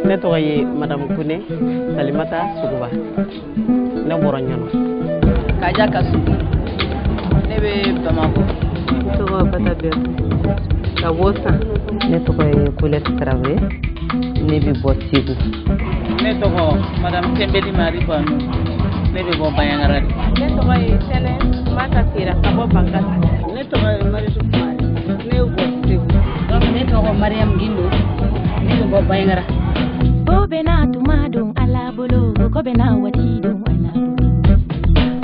Ne tɔgɔ ye Madame Kune Salimata Suguba ne bɔra Ɲɔnɔ. Kaja Kasugu ne bɛ Bamako. Ne tɔgɔ Bata Berté ka bɔ San. Ne tɔgɔ ye Colette Traoré ne bɛ bɔ Ségou. Ne tɔgɔ Madame Tembeli Marie Banu ne bɛ bɔ Bayangara. Ne tɔgɔ ye Sɛlɛn Mata Kira ka bɔ Bankasa. Ne tɔgɔ ye Marichou Kumari ne bɛ bɔ Ségou. Ne tɔgɔ Mariam Gindo ne bɛ bɔ Bayangara.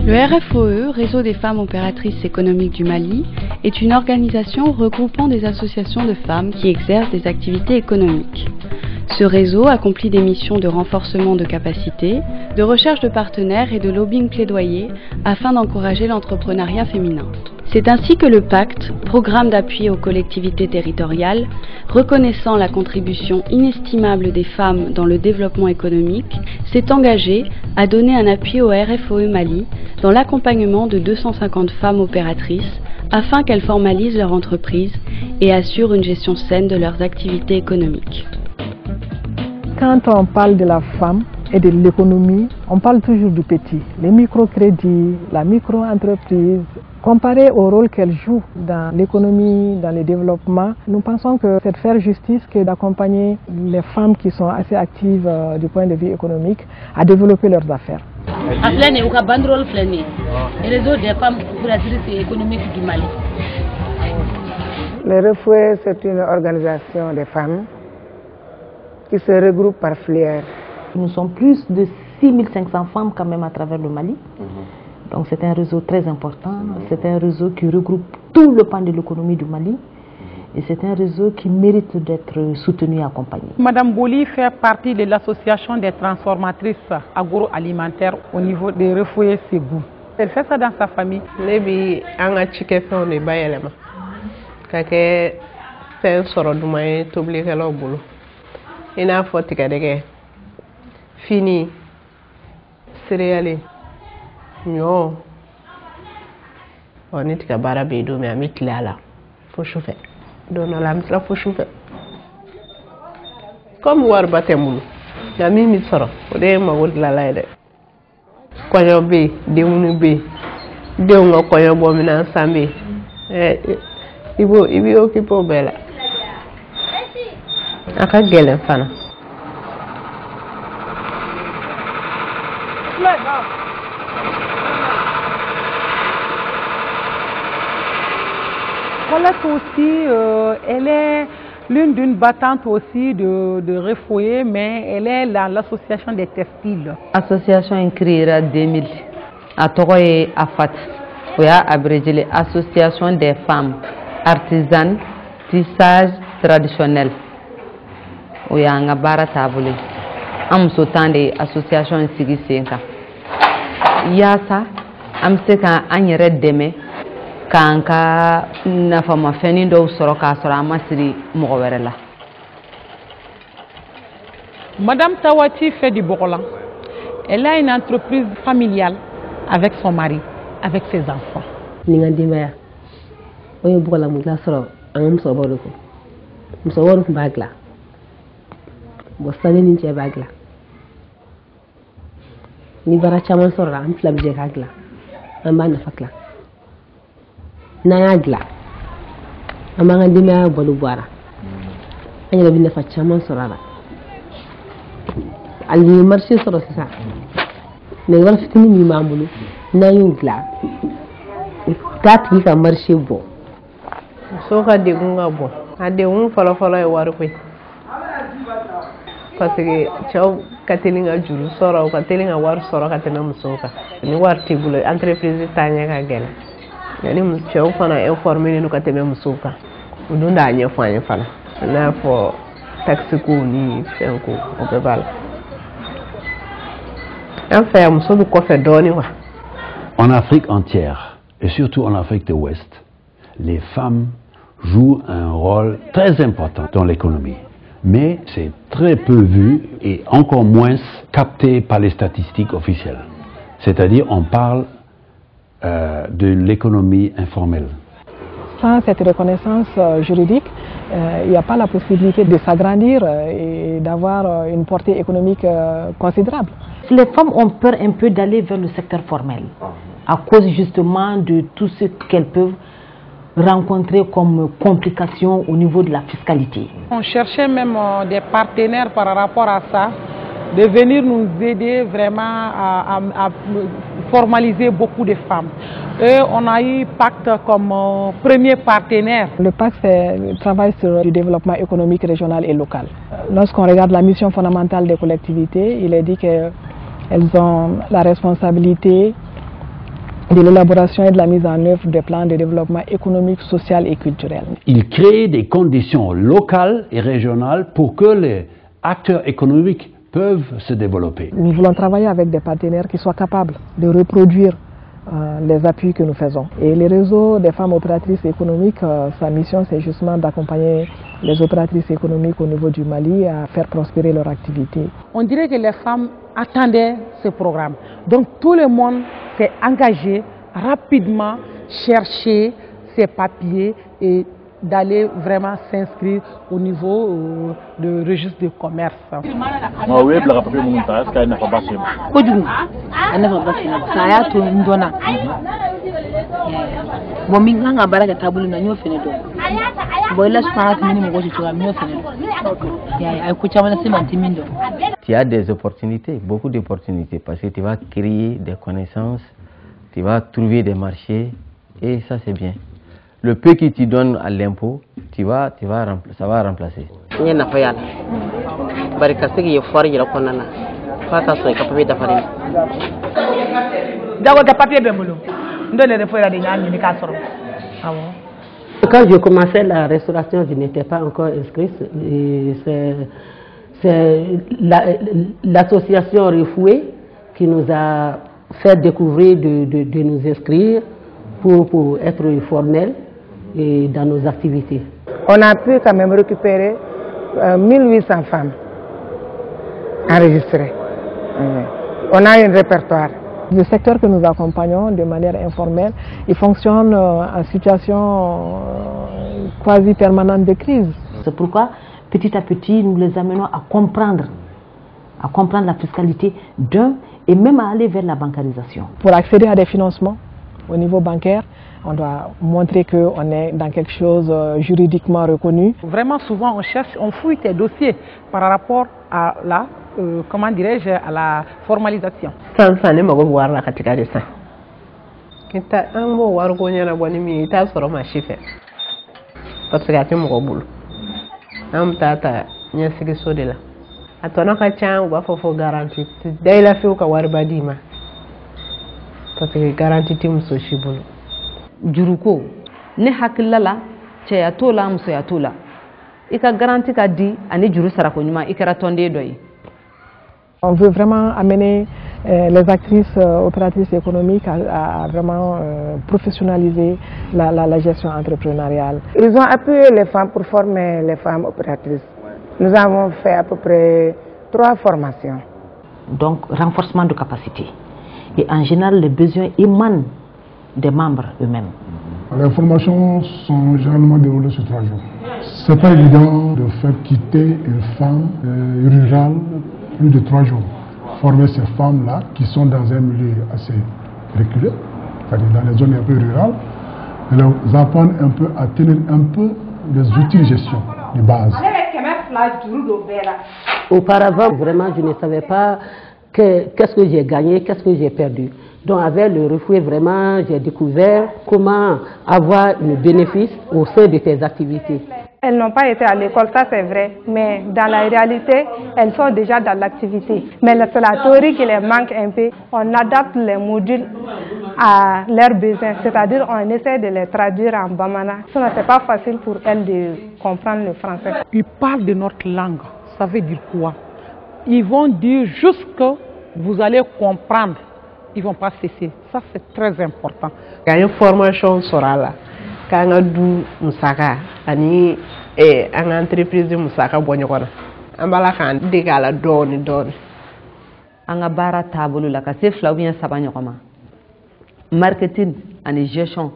Le RFOE, Réseau des femmes opératrices économiques du Mali, est une organisation regroupant des associations de femmes qui exercent des activités économiques. Ce réseau accomplit des missions de renforcement de capacités, de recherche de partenaires et de lobbying plaidoyer afin d'encourager l'entrepreneuriat féminin. C'est ainsi que le pacte, programme d'appui aux collectivités territoriales, reconnaissant la contribution inestimable des femmes dans le développement économique, s'est engagé à donner un appui au RFOE Mali dans l'accompagnement de 250 femmes opératrices afin qu'elles formalisent leur entreprise et assurent une gestion saine de leurs activités économiques. Quand on parle de la femme et de l'économie, on parle toujours du petit, les microcrédits, la micro-entreprise. Comparé au rôle qu'elle joue dans l'économie, dans le développement, nous pensons que c'est de faire justice que d'accompagner les femmes qui sont assez actives du point de vue économique à développer leurs affaires. Le réseau des femmes opératrices économiques du Mali. Le RFOE, c'est une organisation de femmes qui se regroupent par filière. Nous sommes plus de 6500 femmes quand même à travers le Mali. Donc c'est un réseau très important, c'est un réseau qui regroupe tout le pan de l'économie du Mali et c'est un réseau qui mérite d'être soutenu et accompagné. Madame Boli fait partie de l'association des transformatrices agroalimentaires au niveau des refoyers Ségou. Elle fait ça dans sa famille. Ne anga chike fɛnw de bayɛlɛma ka kɛ fɛn sɔrɔ duman ye tobilikɛlaw bolo i n'a fɔ tigɛdɛgɛ fini céréales ɲɔ ni tiga baara bɛ yen don min an bɛ tile a la fo sufɛ don dɔ la an bɛ tila fo sufɛ comme wariba tɛ n bolo nka min bɛ sɔrɔ o de ye mago dilanla ye dɛ kɔɲɔ bɛ yen denkundi bɛ yen denw ka kɔɲɔ bɔ minan san bɛ yen i b'i occupé o bɛɛ la a ka gɛlɛn fana. Colette aussi, elle est l'une d'une battante aussi de RFOE, mais elle est dans l'association des textiles. L'association est créée en 2000. A tɔgɔ ye AFAT, o y'a abrégé Association des femmes artisanes tissage traditionnel. O y'an ka baara taabolo ye. An muso tan de association in sigi sen kan. Yaasa an bɛ se ka an yɛrɛ dɛmɛ k'an ka nafamafɛnnin dɔw sɔrɔ k'a sɔrɔ an ma siri mɔgɔ wɛrɛ la. Madame Tawati fait du Bokola. Elle a une entreprise familiale avec son mari, avec ses enfants. Ni nga dimbaya o ye Bokola mu la sɔrɔ an ka musokɔrɔbaw de ko musokɔrɔbaw tun b'a dilan bon sanni ni cɛ b'a dilan ni baara caman sɔrɔla an fila bɛ jɛ k'a dilan an b'a nafa tila n'an y'a dilan an b'an ka denbaya balo bɔ a la an yɛrɛ bɛ nafa caman sɔrɔ a la hali ni marché sɔrɔ sisan nɛgɛbara fitinin min b'an bolo n'an y'o dilan k'a tigi ka marché bɔ. Muso ka degun ka bon a degun fɔlɔfɔlɔ ye wariko ye parce que cɛw ka teli ka juru sɔrɔ u ka teli ka wari sɔrɔ ka tɛmɛ musow kan ni wari t'i bolo entreprise taa ɲɛ ka gɛlɛn yanni cɛw fana informé n'u ka tɛmɛ musow kan u dun t'a ɲɛfɔ an ye fana i n'a fɔ taxe ko ni fɛn ko o bɛɛ b'a la an fɛ yan muso bɛ kɔfɛ dɔɔnin wa. En Afrique entière et surtout en Afrique de l'Ouest, les femmes jouent un rôle très important dans l'économie. Mais c'est très peu vu et encore moins capté par les statistiques officielles. C'est-à-dire on parle de l'économie informelle. Sans cette reconnaissance juridique, il n'y a pas la possibilité de s'agrandir et d'avoir une portée économique considérable. Les femmes ont peur un peu d'aller vers le secteur formel à cause justement de tout ce qu'elles peuvent rencontrer comme complications au niveau de la fiscalité. On cherchait même des partenaires par rapport à ça, de venir nous aider vraiment à formaliser beaucoup de femmes. Et on a eu Pacte comme premier partenaire. Le Pacte travaille sur le développement économique régional et local. Lorsqu'on regarde la mission fondamentale des collectivités, il est dit qu'elles ont la responsabilité de l'élaboration et de la mise en œuvre des plans de développement économique, social et culturel. Il crée des conditions locales et régionales pour que les acteurs économiques peuvent se développer. Nous voulons travailler avec des partenaires qui soient capables de reproduire les appuis que nous faisons. Et le réseau des femmes opératrices économiques, sa mission c'est justement d'accompagner les opératrices économiques au niveau du Mali à faire prospérer leur activité. On dirait que les femmes attendaient ce programme. Donc tout le monde s'est engagé rapidement chercher ces papiers et d'aller vraiment s'inscrire au niveau du registre de commerce. Tu as des opportunités, beaucoup d'opportunités, parce que tu vas créer des connaissances, tu vas trouver des marchés, et ça c'est bien. Le peu que tu donnes à l'impôt, ça va remplacer. Quand je commençais la restauration, je n'étais pas encore inscrite. C'est l'association Refoué qui nous a fait découvrir de nous inscrire pour être formels et dans nos activités. On a pu quand même récupérer 1800 femmes enregistrées. On a un répertoire. Le secteur que nous accompagnons de manière informelle, il fonctionne en situation quasi permanente de crise. C'est pourquoi petit à petit nous les amenons à comprendre la fiscalité d'un et même à aller vers la bancarisation. Pour accéder à des financements au niveau bancaire, on doit montrer qu'on est dans quelque chose juridiquement reconnu. Vraiment souvent on fouille tes dossiers par rapport à la, comment dirais-je, à la formalisation. Parce que garantie tim so shibulu juruko ne hakilla la cɛya t'o la musoya t'o la i ka garantie ka di ani juru sarako ɲuman i kɛra tɔnden dɔ ye. On veut vraiment amener les actrices opératrices économiques à vraiment professionnaliser la gestion entrepreneuriale. Ils ont appuyé les femmes pour former les femmes opératrices. Nous avons fait à peu près 3 formations. Donc renforcement de capacité. Et en général, les besoins émanent des membres eux-mêmes. Les formations sont généralement déroulées sur 3 jours. Ce n'est pas évident de faire quitter une femme rurale plus de 3 jours. Former ces femmes-là qui sont dans un milieu assez reculé, c'est-à-dire dans les zones un peu rurales, et les apprendre un peu à tenir un peu les outils de gestion de base. Auparavant, vraiment, je ne savais pas qu'est-ce que j'ai gagné, qu'est-ce que j'ai perdu. Donc avec le Refoué, vraiment, j'ai découvert comment avoir un bénéfice au sein de tes activités. Elles n'ont pas été à l'école, ça c'est vrai, mais dans la réalité, elles sont déjà dans l'activité. Mais c'est la théorie qui les manque un peu. On adapte les modules à leurs besoins, c'est-à-dire on essaie de les traduire en bamana. Sinon, c'est pas facile pour elles de comprendre le français. Ils parlent de notre langue, ça veut dire quoi? Ils vont dire juste que vous allez comprendre. Ils ne vont pas cesser. Ça, c'est très important. Quand il y a une formation sur la, quand il y a du musaka, une entreprise de musaka, on va faire des gars donne. On a bara tabolo la, c'est fla ou bien sabanya comment. Marketing et gestion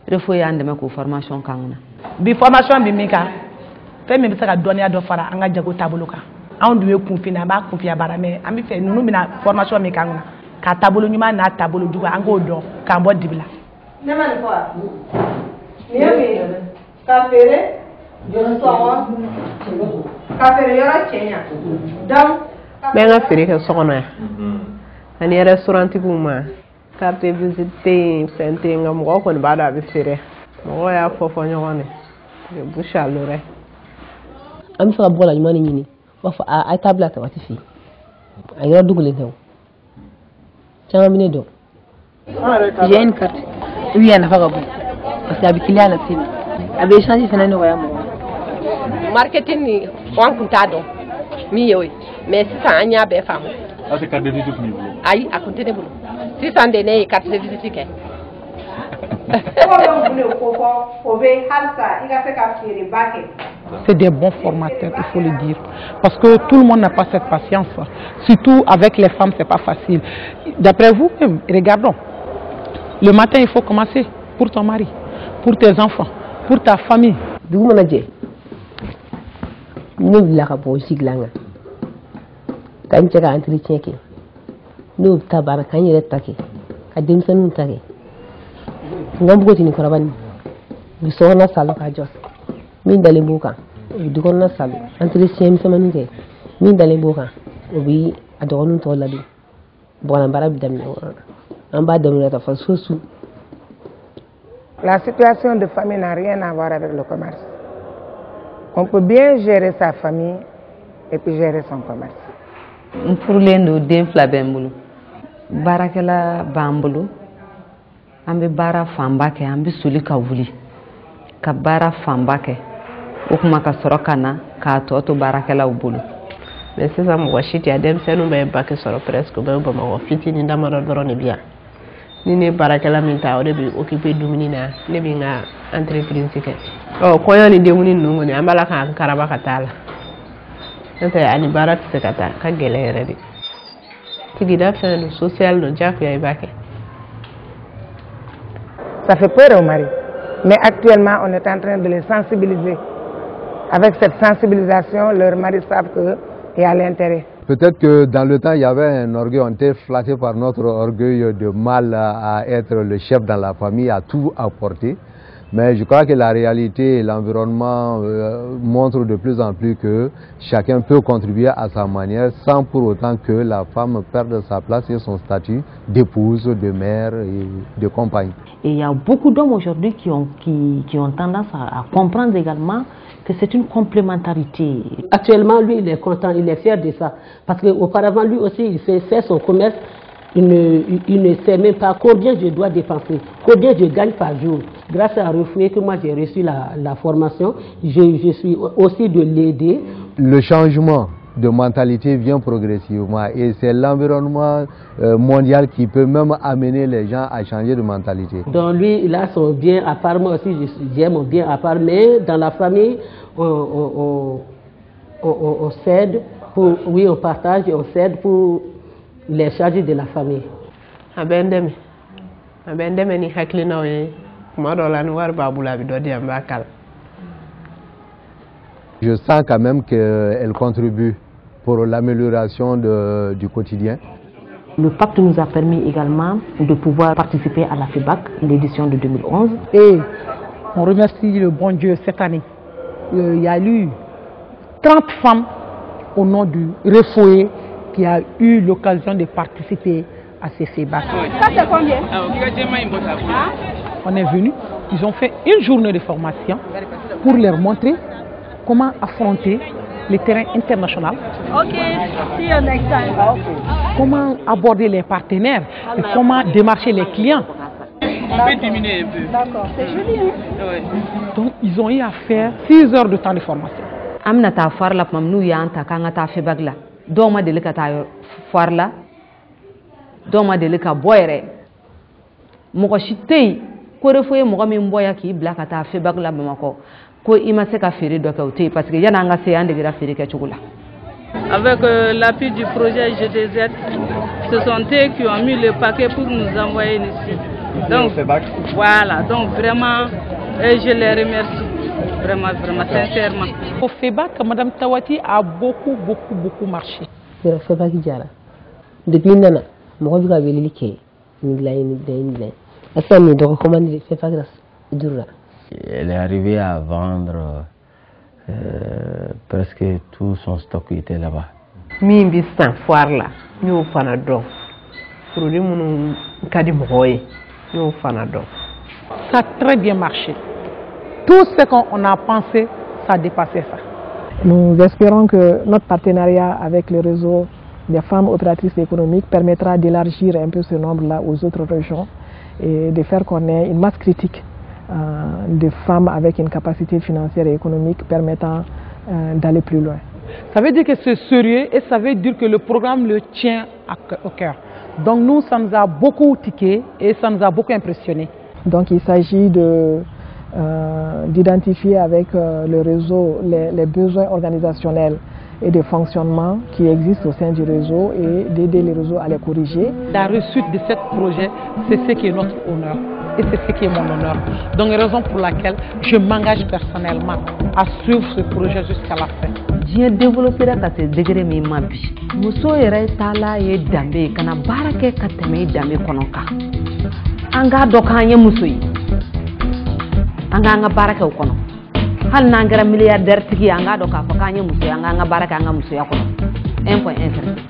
refo ya ndeme ko formation kangna bi formation bi mika fe mi bisa ka dɔnniya dɔ fara an ka jago taabolo kan anw dun ye kunfin an b'a kunfiya baara mais an bɛ fɛ ninnu bɛna formation min k'an kunna ka taabolo ɲuman n'a taabolo jugu an k'o dɔn k'an bɔ dibi la. ne ma nin fɔ wa nin ye mun ye ka feere sɔngɔ ka feere yɔrɔ cɛɲa donc. bɛɛ n ka feere kɛ so kɔnɔ yan ani restauranttigiw ma carte de visite tɛ yen fɛn tɛ yen nka mɔgɔw kɔni b'a dɔn a bɛ feere mɔgɔw y'a fɔ ɲɔgɔn ye bouche à l'oreille. an bɛ fɛ ka bɔ la ɲuman ɲini u b'a fɔ a ye taa bila Tabati fɛ yen a yɔrɔ dogolen tɛ o caman bɛ ne dɔn. j'ai une carte i bɛ yan nafa ka bon parce que a bɛ client lase ma a bɛ échange fana nɔgɔya mɔgɔ. marketing ni an kun t'a dɔn min ye o ye mais sisan an y'a bɛɛ faamu. Est-ce que carte de visite tun b'i bolo? Ayi a kun tɛ ne bolo sisan de ne ye carte de visite kɛ. C'est des bons formateurs, il faut le dire. Parce que tout le monde n'a pas cette patience. Surtout avec les femmes, c'est pas facile. D'après vous, regardons. Le matin, il faut commencer pour ton mari, pour tes enfants, pour ta famille. D'où mon adje? Nous la rabo siglanga. Quand tu as entretien qui, nous tabara quand il est taqué, quand tu es nous taqué. Nous avons beaucoup de travail. Nous sommes en salle à Jos. Min dans les bouquins. Du coup, on a salle. Entretien, nous sommes en min dans les bouquins. Oui, à droite nous tourne là-dessus. Bon, on va bien. En bas de nous, on sous. La situation de famille n'a rien à voir avec le commerce. On peut bien gérer sa famille et puis gérer son commerce. Pour les nous d'infla bembulu. Barakela bambulu. Ambi bara fambake, ambi suli ka wuli. Ka bara fambake. Ukuma ka sɔrɔ ka na k'a tɔ to baarakɛlaw bolo. Mais sisan mɔgɔ si tɛ yan denmisɛnninw bɛ bac sɔrɔ presque u bɛ Bamakɔ fitinin damadɔ dɔrɔn de bi yan. Ni ne baarakɛla min ta o de bɛ occuper dumuni na ne bɛ n ka entreprise kɛ. Kɔɲɔ ni denkundi ninnu kɔni an b'a la k'an karaba ka taa la. N'o tɛ ani baara tɛ se ka taa ka gɛlɛn yɛrɛ de. Sigida fɛn don social don diyagoya i b'a kɛ. Ça fait peur aux maris. Mais actuellement, on est en train de les sensibiliser. Avec cette sensibilisation, leurs maris savent qu'il y a l'intérêt. Peut-être que dans le temps, il y avait un orgueil, on était flatté par notre orgueil de mal à être le chef dans la famille, à tout apporter. Mais je crois que la réalité et l'environnement montrent de plus en plus que chacun peut contribuer à sa manière sans pour autant que la femme perde sa place et son statut d'épouse, de mère et de compagne. Et il y a beaucoup d'hommes aujourd'hui qui ont tendance à comprendre également que c'est une complémentarité. Actuellement, lui, il est content, il est fier de ça. Parce qu'auparavant, lui aussi, il fait son commerce. Il ne sait même pas combien je dois dépenser, combien je gagne par jour. Grâce à Refoué que moi j'ai reçu la formation, je suis aussi de l'aider. Le changement de mentalité vient progressivement et c'est l'environnement mondial qui peut même amener les gens à changer de mentalité. Donc lui, il a son bien à part, moi aussi j'ai mon bien à part, mais dans la famille, on s'aide, oui on partage et on s'aide pour les charges de la famille. Ni haklinaw ye kuma dɔ la ni wari b'a bolo a bɛ dɔ di yan n b'a kala. Je sens quand même qu'elle contribue pour l'amélioration du quotidien. Le pacte nous a permis également de pouvoir participer à la FEBAC, l'édition de 2011. Et on remercie le bon Dieu cette année. Il y a eu 30 femmes au nom du Refoué qui a eu l'occasion de participer à ces FEBAC. Ça c'est combien? On est venu, ils ont fait une journée de formation pour leur montrer comment affronter les terrains internationaux. Ok, see you next time. Comment aborder les partenaires et comment démarcher les clients. On peut diminuer un peu. D'accord, c'est joli. Ouais. Donc ils ont eu à faire 6 heures de temps de formation. Amna ta foire la pam nu ya anta kanga ta FEBAC la. Do ma deli ka ta foire la. Do ma deli ka boyere. Moko shitei ko Refoué moko min boya ki bla ka ta FEBAC la Bamako. Ko ima se ka fere do ka uti parce que yana nga se ande gira fere ka chugula. Avec l'appui du projet GDZ, ce sont eux qui ont mis le paquet pour nous envoyer ici. Donc, voilà, donc vraiment, je les remercie. Vraiment, sincèrement. Au FEBAC, Mme Tawati a beaucoup marché. Le FEBAC, depuis Nana, je suis Elle est arrivée à vendre presque tout son stock qui était là-bas. Mimbi sans foire là, nous fanadons. Produit mon cadimoye, nous fanadons. Ça a très bien marché. Tout ce qu'on a pensé, ça a dépassé ça. Nous espérons que notre partenariat avec le réseau des femmes opératrices économiques permettra d'élargir un peu ce nombre-là aux autres régions et de faire qu'on ait une masse critique de femmes avec une capacité financière et économique permettant d'aller plus loin. Ça veut dire que c'est sérieux et ça veut dire que le programme le tient au cœur. Donc nous, ça nous a beaucoup tiqué et ça nous a beaucoup impressionné. Donc il s'agit d'identifier avec le réseau les besoins organisationnels et de fonctionnement qui existent au sein du réseau et d'aider les réseaux à les corriger. La réussite de ce projet, c'est ce qui est notre honneur et c'est ce qui est mon honneur. Donc raison pour laquelle je m'engage personnellement à suivre ce projet jusqu'à la fin. J'ai développé la degré mi mabi. Muso yɛrɛ taala ye danbe kana baara kɛ ka tɛmɛ danbe kɔnɔ kan. An k'a dɔn k'an ye muso ye. An k'an ka baara kɛ o kɔnɔ. Hali n'an kɛra milliardaire tigi ye an k'a dɔn k'a fɔ k'an ye muso ye an k'an ka baara kɛ an ka musoya kɔnɔ. 1.1